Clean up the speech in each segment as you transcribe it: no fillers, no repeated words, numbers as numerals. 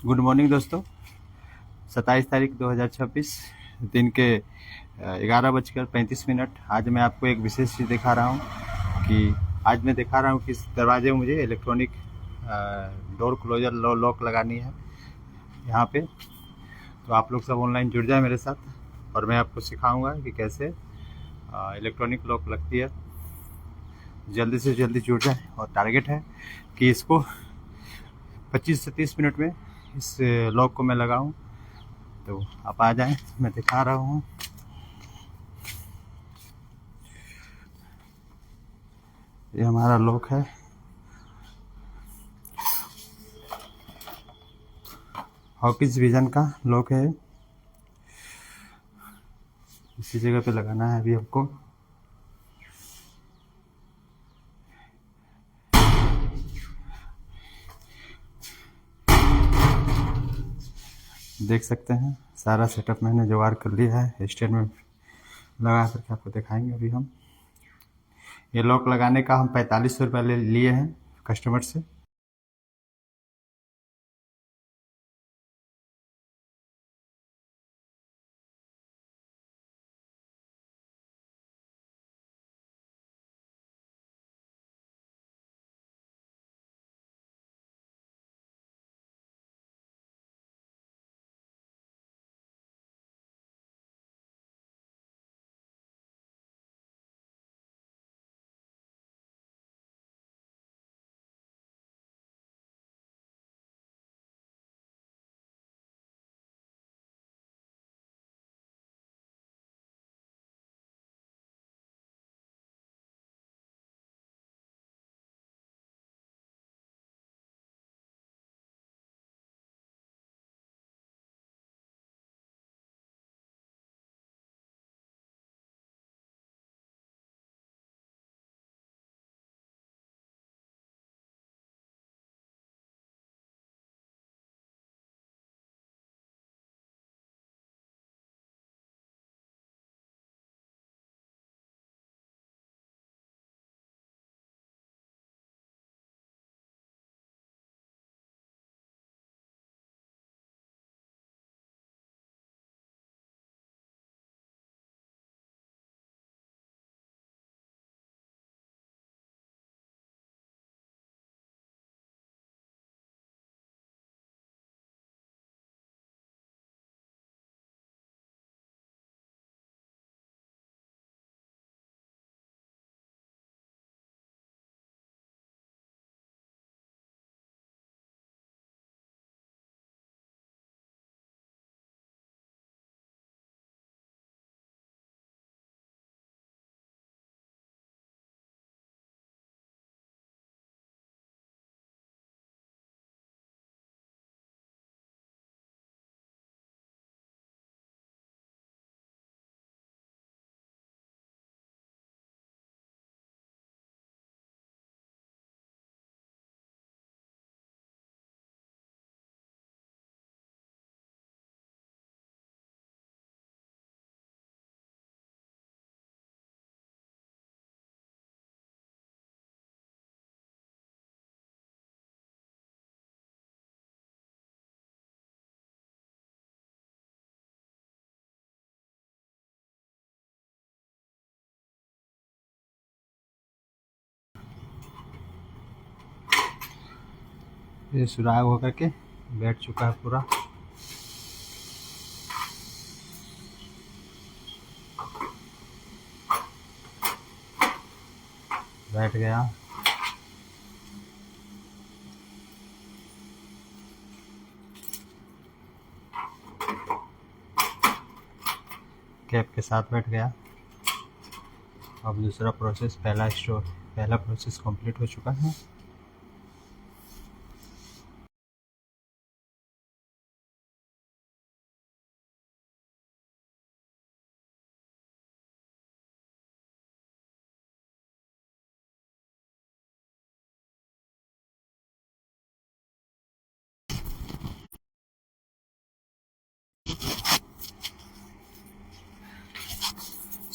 Good morning दोस्तों। 27 तारीख 2026 दिन के 11:35। आज मैं आपको एक विशेष चीज़ दिखा रहा हूँ कि आज मैं दिखा रहा हूँ कि इस दरवाजे में मुझे इलेक्ट्रॉनिक डोर क्लोजर लॉक लगानी है यहाँ पे। तो आप लोग सब ऑनलाइन जुड़ जाए मेरे साथ और मैं आपको सिखाऊंगा कि कैसे इलेक्ट्रॉनिक लॉक लगती है। जल्दी से जल्दी जुड़ जाए और टारगेट है कि इसको 25 से 30 मिनट में इस लॉक को मैं लगाऊं। तो आप आ जाएं, मैं दिखा रहा हूँ। ये हमारा लॉक है। हॉकिंस विजन का लॉक है। इसी जगह पे लगाना है अभी हमको। देख सकते हैं सारा सेटअप मैंने जुगाड़ कर लिया है। स्टैंड में लगा करके आपको दिखाएंगे अभी हम। ये लॉक लगाने का हम 4500 रुपये लिए हैं कस्टमर से। ये सुराग होकर के बैठ चुका है पूरा। बैठ गया। कैप के साथ बैठ गया। अब दूसरा प्रोसेस, पहला प्रोसेस कंप्लीट हो चुका है।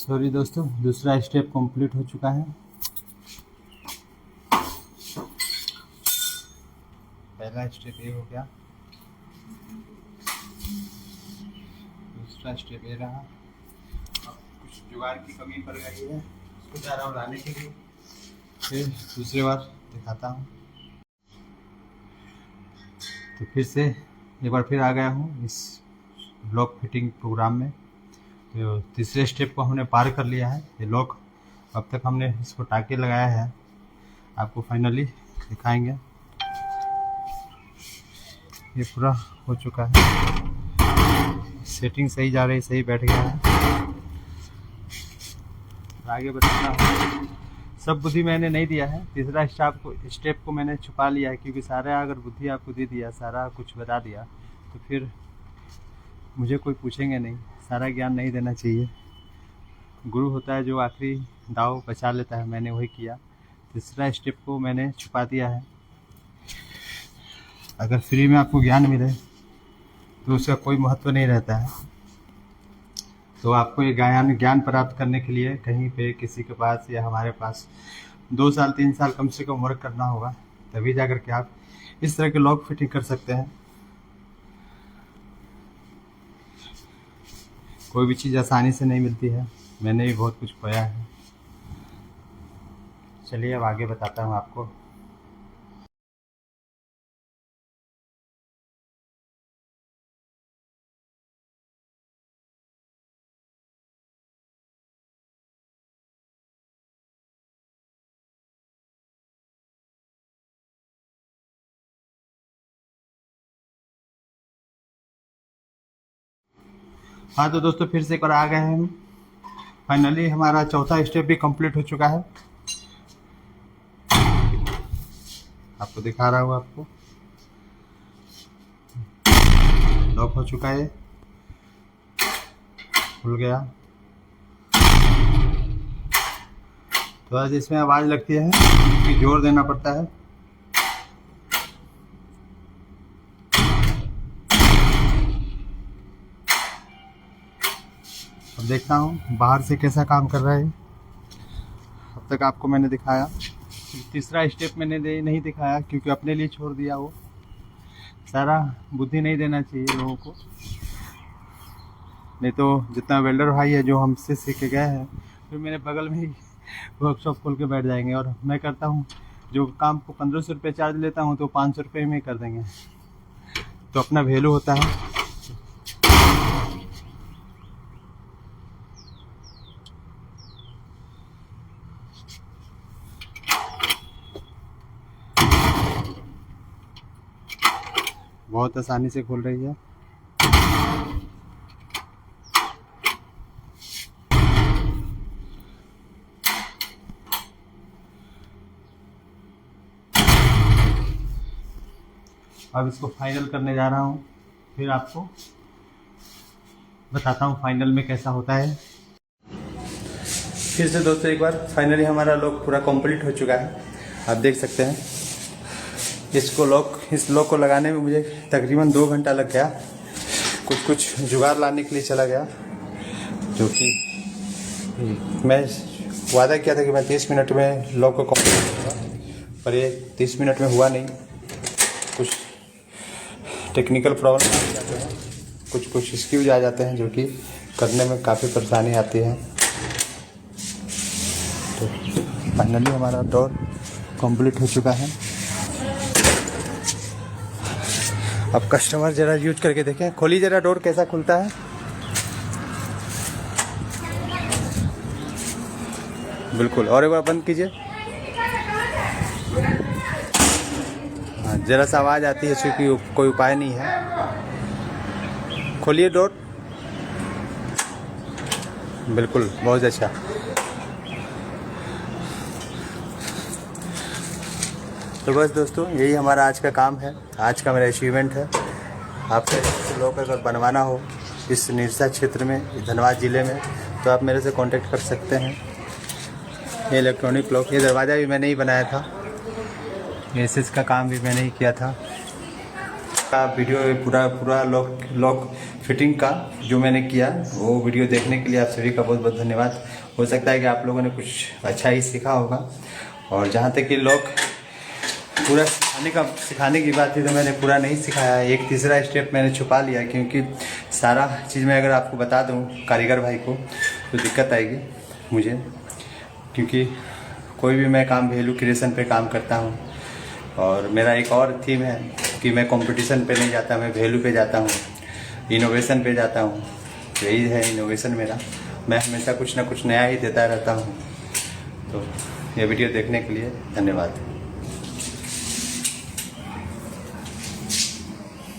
सॉरी दोस्तों, दूसरा स्टेप कंप्लीट हो चुका है। पहला स्टेप ये हो गया। दूसरा स्टेप ये रहा। अब कुछ जुगाड़ की कमी पड़ गई है, उसको जा रहा हूँ लाने के लिए, फिर दूसरी बार दिखाता हूँ। तो फिर से एक बार फिर आ गया हूँ इस लॉक फिटिंग प्रोग्राम में। तो तीसरे स्टेप को हमने पार कर लिया है। ये लॉक अब तक हमने इसको टाके लगाया है, आपको फाइनली दिखाएंगे। ये पूरा हो चुका है, सेटिंग सही जा रही है, सही बैठ गया है। आगे बताना हूँ, सब बुद्धि मैंने नहीं दिया है। तीसरा स्टेप को मैंने छुपा लिया है, क्योंकि सारा अगर बुद्धि आपको दे दिया, सारा कुछ बता दिया, तो फिर मुझे कोई पूछेंगे नहीं। सारा ज्ञान नहीं देना चाहिए। गुरु होता है जो आखिरी दाव बचा लेता है, मैंने वही किया। तीसरा स्टेप को मैंने छुपा दिया है। अगर फ्री में आपको ज्ञान मिले तो उसका कोई महत्व नहीं रहता है। तो आपको ये ज्ञान प्राप्त करने के लिए कहीं पे किसी के पास या हमारे पास 2 साल 3 साल कम से कम वर्क करना होगा, तभी जाकर के आप इस तरह के लॉक फिटिंग कर सकते हैं। कोई भी चीज़ आसानी से नहीं मिलती है, मैंने भी बहुत कुछ खोया है। चलिए अब आगे बताता हूँ आपको। हाँ तो दोस्तों फिर से एक बार आ गए हैं हम। फाइनली हमारा चौथा स्टेप भी कंप्लीट हो चुका है। आपको दिखा रहा हूँ, आपको लॉक हो चुका है, खुल गया। तो आज इसमें आवाज़ लगती है कि जोर देना पड़ता है। अब देखता हूँ बाहर से कैसा काम कर रहा है। अब तक आपको मैंने दिखाया। तीसरा स्टेप मैंने नहीं दिखाया, क्योंकि अपने लिए छोड़ दिया। वो सारा बुद्धि नहीं देना चाहिए लोगों को, नहीं तो जितना वेल्डर भाई है जो हमसे सीख के गए हैं, फिर मेरे बगल में ही वर्कशॉप खोल के बैठ जाएंगे। और मैं करता हूँ जो काम को 1500 रुपये चार्ज लेता हूँ, तो 500 रुपये में कर देंगे। तो अपना वैल्यू होता है। बहुत आसानी से खुल रही है। अब इसको फाइनल करने जा रहा हूँ, फिर आपको बताता हूँ फाइनल में कैसा होता है। फिर से दोस्तों एक बार फाइनली हमारा लॉक पूरा कंप्लीट हो चुका है। आप देख सकते हैं इस लॉक को लगाने में मुझे तकरीबन 2 घंटा लग गया। कुछ जुगाड़ लाने के लिए चला गया, जो कि मैं वादा किया था कि मैं 30 मिनट में लॉक को कंप्लीट करूँगा, पर ये 30 मिनट में हुआ नहीं। कुछ टेक्निकल प्रॉब्लम आ जाते हैं, कुछ स्क्यूज आ जाते हैं, जो कि करने में काफ़ी परेशानी आती है। तो फाइनली हमारा डोर कंप्लीट हो चुका है। अब कस्टमर ज़रा यूज करके देखें। खोलिए ज़रा डोर, कैसा खुलता है। बिल्कुल, और एक बार बंद कीजिए। हाँ, ज़रा सा आवाज़ आती है, क्योंकि कोई उपाय नहीं है। खोलिए डोर। बिल्कुल, बहुत अच्छा। तो बस दोस्तों, यही हमारा आज का काम है, आज का मेरा अचीवमेंट है। आपके लोग अगर बनवाना हो इस निरसा क्षेत्र में, धनबाद ज़िले में, तो आप मेरे से कांटेक्ट कर सकते हैं। ये इलेक्ट्रॉनिक लॉक, ये दरवाज़ा भी मैंने ही बनाया था, एसएस का काम भी मैंने ही किया था। वीडियो पूरा लॉक फिटिंग का जो मैंने किया, वो वीडियो देखने के लिए आप सभी का बहुत बहुत धन्यवाद। हो सकता है कि आप लोगों ने कुछ अच्छा ही सीखा होगा। और जहाँ तक कि लॉक पूरा सिखाने की बात थी तो मैंने पूरा नहीं सिखाया। एक तीसरा स्टेप मैंने छुपा लिया, क्योंकि सारा चीज़ मैं अगर आपको बता दूं कारीगर भाई को तो दिक्कत आएगी मुझे, क्योंकि कोई भी मैं काम वैल्यू क्रिएशन पे काम करता हूं और मेरा एक और थीम है कि मैं कंपटीशन पे नहीं जाता, मैं वैल्यू पे जाता हूं, इनोवेशन पे जाता हूं। यही है इनोवेशन मेरा, मैं हमेशा कुछ ना कुछ नया ही देता रहता हूं। तो ये वीडियो देखने के लिए धन्यवाद।